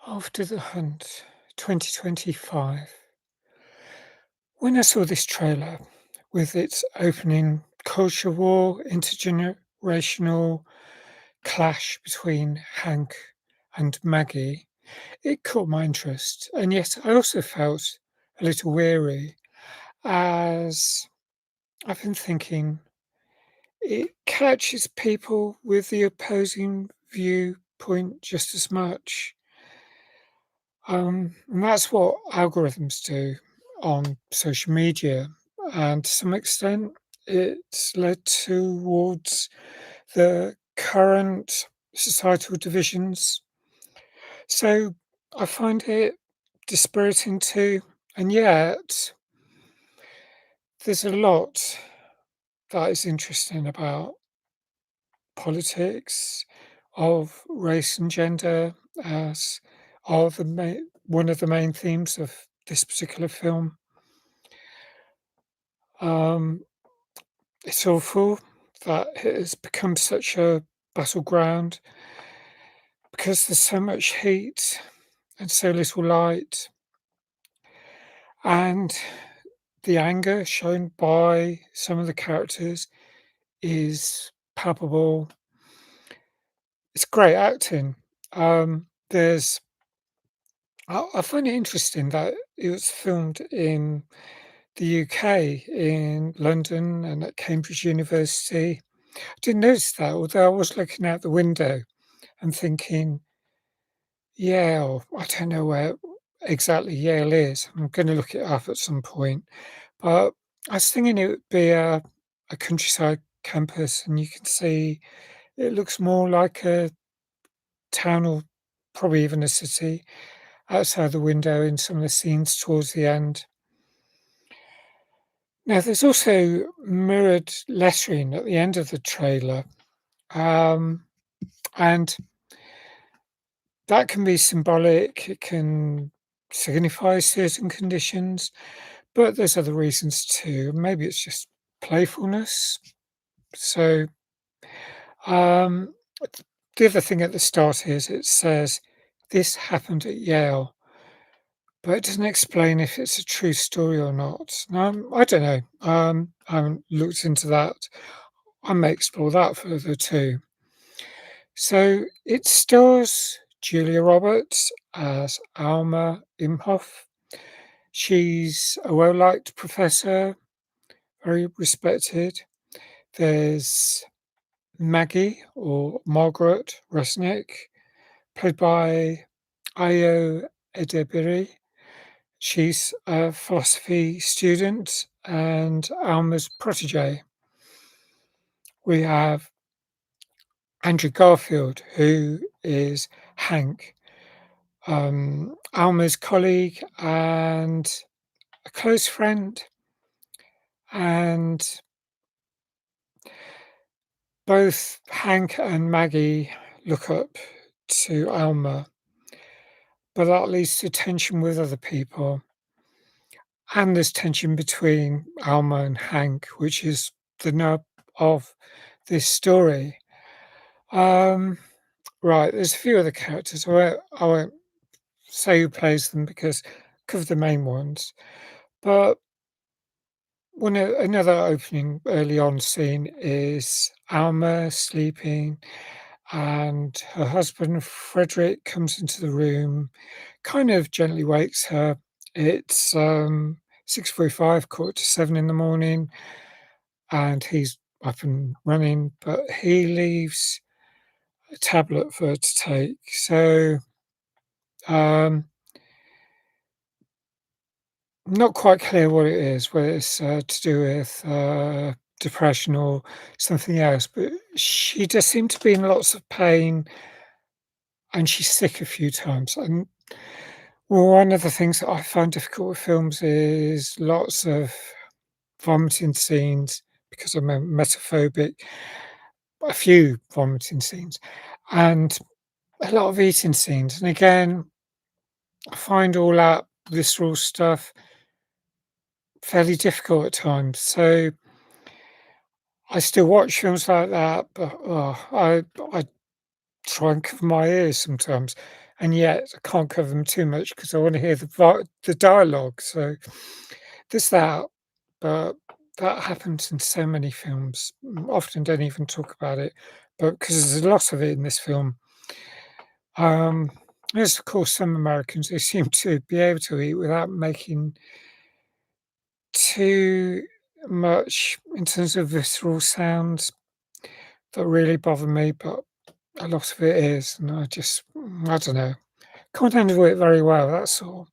After the Hunt 2025. When I saw this trailer with its opening culture war, intergenerational clash between Hank and Maggie, it caught my interest. And yet I also felt a little weary as I've been thinking it catches people with the opposing viewpoint just as much. And that's what algorithms do on social media. And to some extent, it's led towards the current societal divisions. So I find it dispiriting too. And yet, there's a lot that is interesting about politics, of race and gender, as are one of the main themes of this particular film. Um, it's awful that it has become such a battleground because there's so much heat and so little light, and the anger shown by some of the characters is palpable. It's great acting. There's I find it interesting that it was filmed in the UK, in London and at Cambridge University. I didn't notice that, although I was looking out the window and thinking, Yale, I don't know where exactly Yale is. I'm going to look it up at some point. But I was thinking it would be a countryside campus, and you can see it looks more like a town or probably even a city outside the window in some of the scenes towards the end. Now, there's also mirrored lettering at the end of the trailer, um, and that can be symbolic. It can signify certain conditions, but there's other reasons too. Maybe it's just playfulness. So, um, the other thing at the start is it says, "This happened at Yale," but it doesn't explain if it's a true story or not. I don't know. I haven't looked into that. I may explore that further too. So it stars Julia Roberts as Alma Imhoff. She's a well-liked professor, very respected. There's Maggie or Margaret Resnick, played by Ayo Edebiri. She's a philosophy student and Alma's protege. We have Andrew Garfield, who is Hank, Alma's colleague and a close friend, and both Hank and Maggie look up to Alma, but that leads to tension with other people. And there's tension between Alma and Hank, which is the nub of this story. Um, right, there's a few other characters. I won't say who plays them because I cover the main ones. But another opening early on scene is Alma sleeping, and her husband Frederick comes into the room, kind of gently wakes her. It's 6:45, 6:45 in the morning, and he's up and running, but he leaves a tablet for her to take. So um, not quite clear what it is, whether it's to do with depression or something else, but she does seem to be in lots of pain and she's sick a few times. And one of the things that I find difficult with films is lots of vomiting scenes because I'm emetophobic, a few vomiting scenes, and a lot of eating scenes. And again, I find all that visceral stuff fairly difficult at times. So I still watch films like that, but I try and cover my ears sometimes. and yet I can't cover them too much because I wanna hear the dialogue, so there's that, but that happens in so many films. Often don't even talk about it, but because there's a lot of it in this film. Um, there's of course some Americans who seem to be able to eat without making too much in terms of visceral sounds that really bother me, but a lot of it is, and I don't know, can't handle it very well, that's all.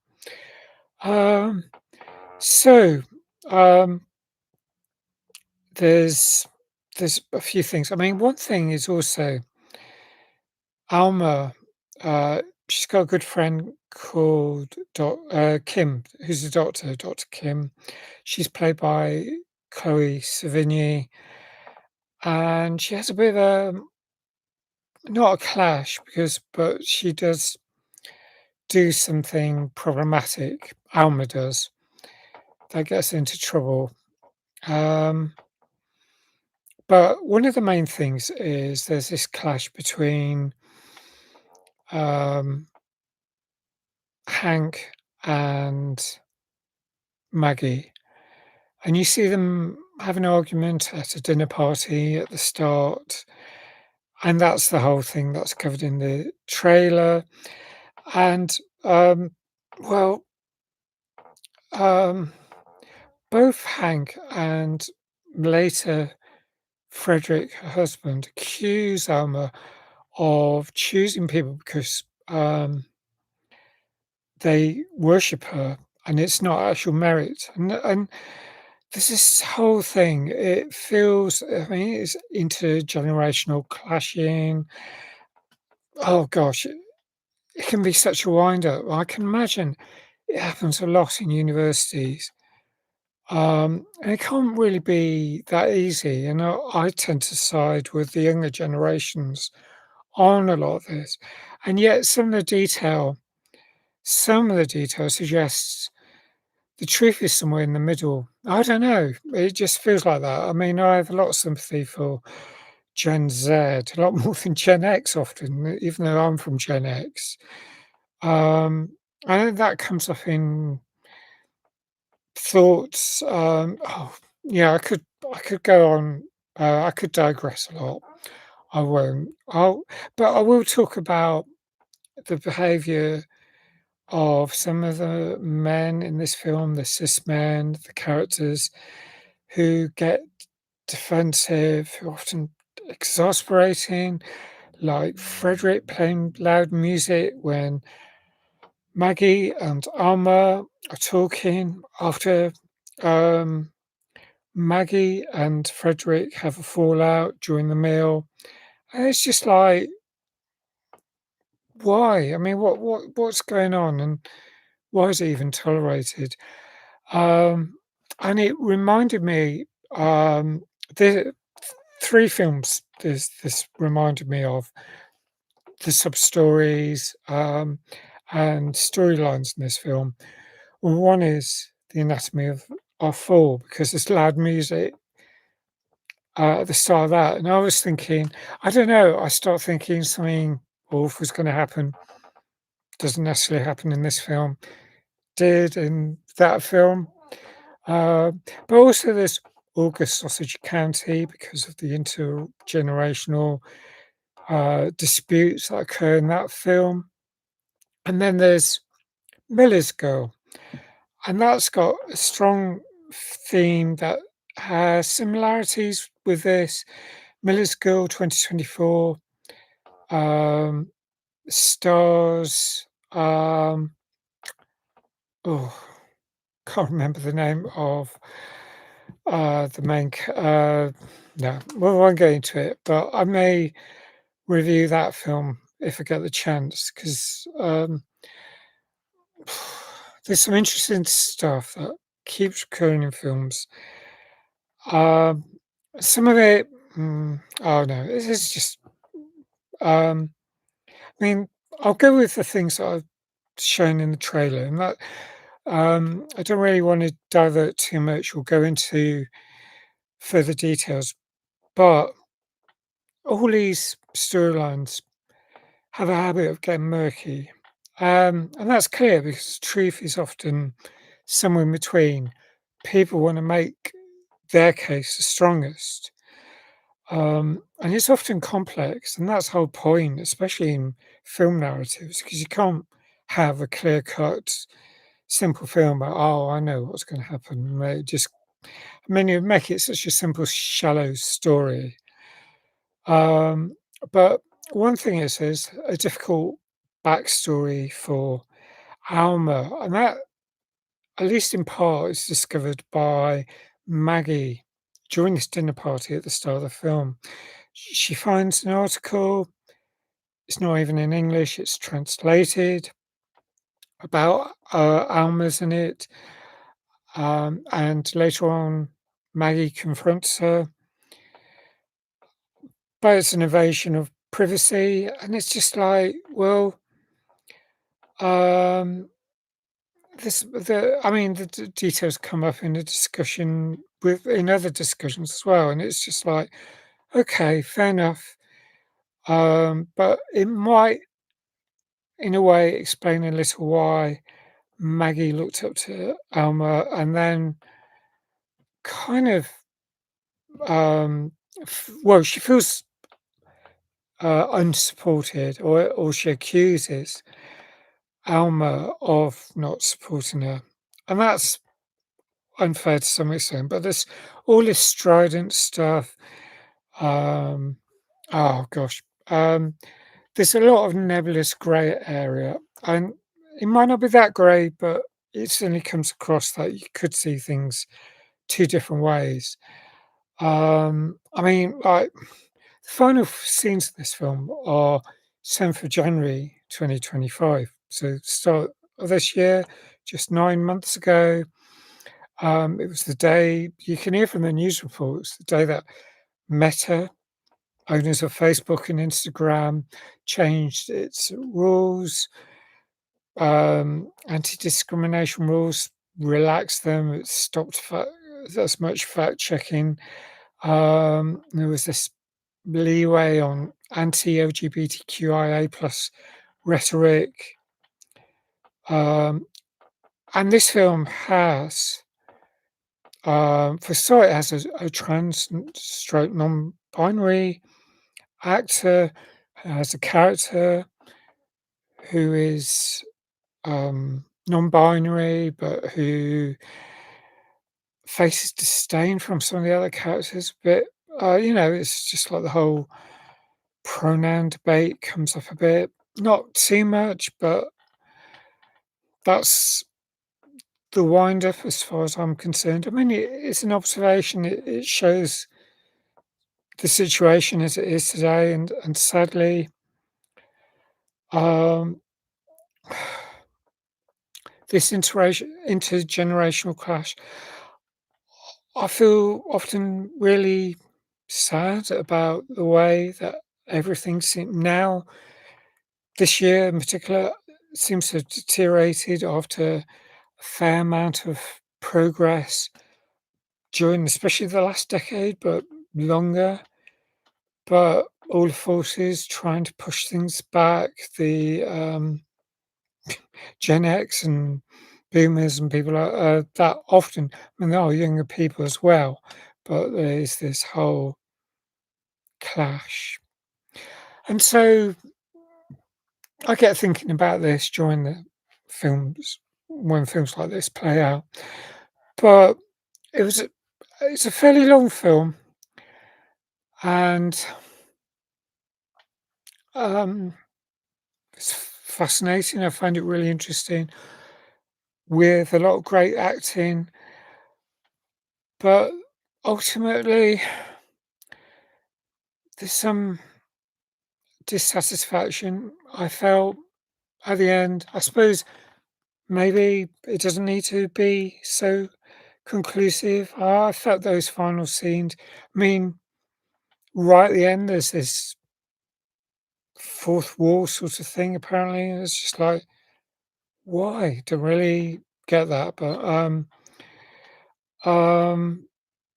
Um, so, um, there's there's a few things. I mean, one thing is also Alma, she's got a good friend called Kim, who's a doctor, Dr. Kim. She's played by Chloe Sevigny, and she has a bit of a not a clash but she does do something problematic, Alma does, that gets into trouble. Um, but one of the main things is there's this clash between um, Hank and Maggie, and you see them have an argument at a dinner party at the start, and that's the whole thing that's covered in the trailer. And um, well, um, both Hank and later Frederick, her husband, accuse Alma of choosing people because they worship her and it's not actual merit. And there's this whole thing. It feels, I mean, it's intergenerational clashing. Oh gosh, it can be such a wind up. I can imagine it happens a lot in universities. And it can't really be that easy. You know, I tend to side with the younger generations on a lot of this. And yet some of the detail suggests the truth is somewhere in the middle. I don't know. It just feels like that. I mean, I have a lot of sympathy for Gen Z, a lot more than Gen X often, even though I'm from Gen X. Um, I know that comes up in thoughts. Yeah, I could go on. I could digress a lot. I won't. But I will talk about the behaviour of some of the men in this film, the cis men, the characters who get defensive, who are often exasperating, like Frederick playing loud music when Maggie and Alma are talking after um, Maggie and Frederick have a fallout during the meal. And it's just like, why? I mean, what's going on, and why is it even tolerated? Um, and it reminded me, the 3 films this reminded me of, the sub-stories, and storylines in this film. Well, one is The Anatomy of a Fall, because there's loud music, at the start of that, and I was thinking, I don't know, I start thinking something awful is gonna happen. Doesn't necessarily happen in this film, did in that film. Uh, but also there's August Sausage County because of the intergenerational disputes that occur in that film. And then there's Miller's Girl, and that's got a strong theme that has similarities with this. Miller's Girl 2024 um, stars, oh, can't remember the name of the no, well, I won't go into it, but I may review that film if I get the chance because there's some interesting stuff that keeps occurring in films. Um, some of it, oh no, this is just. Um, I mean, I'll go with the things that I've shown in the trailer, and that I don't really want to divert too much or go into further details, but all these storylines have a habit of getting murky. And that's clear because truth is often somewhere in between. People want to make their case the strongest. And it's often complex, and that's the whole point, especially in film narratives, because you can't have a clear cut, simple film about, oh, I know what's going to happen. I mean, you make it such a simple, shallow story. Um, but one thing is, there's a difficult backstory for Alma, and that, at least in part, is discovered by Maggie during this dinner party at the start of the film. She finds an article, it's not even in English, it's translated, about Alma's in it. And later on, Maggie confronts her, but it's an invasion of privacy. And it's just like, well, um, I mean, the details come up in the discussion in other discussions as well. And it's just like, okay, fair enough. But it might, in a way, explain a little why Maggie looked up to Alma and then kind of, well, she feels unsupported, or she accuses Alma of not supporting her. And that's unfair to some extent, but there's all this strident stuff. Um, oh gosh, there's a lot of nebulous grey area, and it might not be that grey, but it certainly comes across that you could see things two different ways. I mean, like the final scenes of this film are 7th of January 2025, so start of this year, just 9 months ago. It was the day you can hear from the news reports, the day that Meta, owners of Facebook and Instagram, changed its rules, anti-discrimination rules, relaxed them. It stopped as much fact checking. There was this leeway on anti-LGBTQIA plus rhetoric. Um, and this film has, for start, it has a trans stroke non-binary actor, has a character who is non-binary, but who faces disdain from some of the other characters. But it's just like the whole pronoun debate comes up a bit, not too much, but that's the wind up as far as I'm concerned. I mean, it's an observation. It shows the situation as it is today, and sadly, um, this intergenerational clash. I feel often really sad about the way that everything seems now, this year in particular, seems to have deteriorated after a fair amount of progress during, especially the last decade, but longer. But all the forces trying to push things back, the Gen X and boomers and people like that often, I mean, there are younger people as well, but there's this whole clash. And so I get thinking about this during the films, when films like this play out. But it was a, it's a fairly long film, and um, it's fascinating. I find it really interesting with a lot of great acting, but ultimately there's some dissatisfaction I felt at the end. I suppose maybe it doesn't need to be so conclusive. I felt those final scenes. I mean, right at the end, there's this fourth wall sort of thing. Apparently, and it's just like, why? Don't really get that. But um,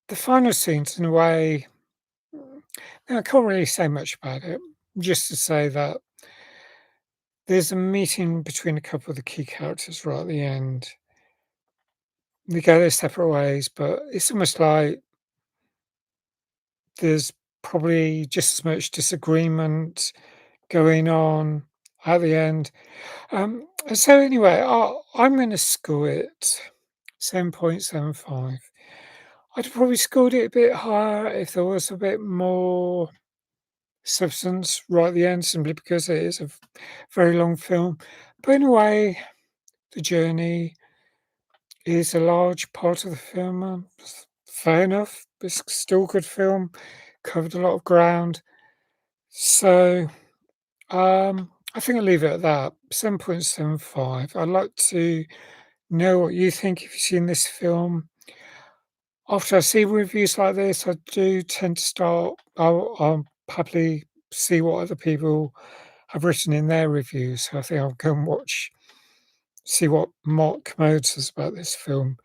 the final scenes, in a way, I can't really say much about it. Just to say that there's a meeting between a couple of the key characters right at the end. They go their separate ways, but it's almost like there's probably just as much disagreement going on at the end. So anyway, I'm gonna score it 7.75. I'd probably scored it a bit higher if there was a bit more substance right at the end, simply because it is a very long film. But in a way, the journey is a large part of the film. Fair enough. It's still a good film. Covered a lot of ground. So I think I'll leave it at that. 7.75. I'd like to know what you think if you've seen this film. After I see reviews like this, I do tend to start. I'll happily see what other people have written in their reviews. So I think I'll go and see what Mark Commode says about this film.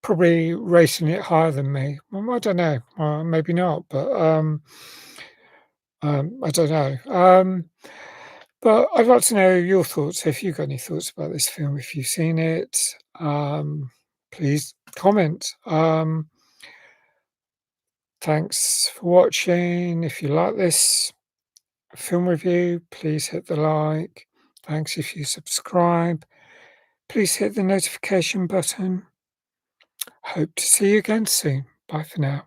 Probably rating it higher than me. I don't know. Maybe not, but I don't know. But I'd like to know your thoughts. If you've got any thoughts about this film, if you've seen it, please comment. Thanks for watching. If you like this film review, please hit the like. Thanks if you subscribe. Please hit the notification button. Hope to see you again soon. Bye for now.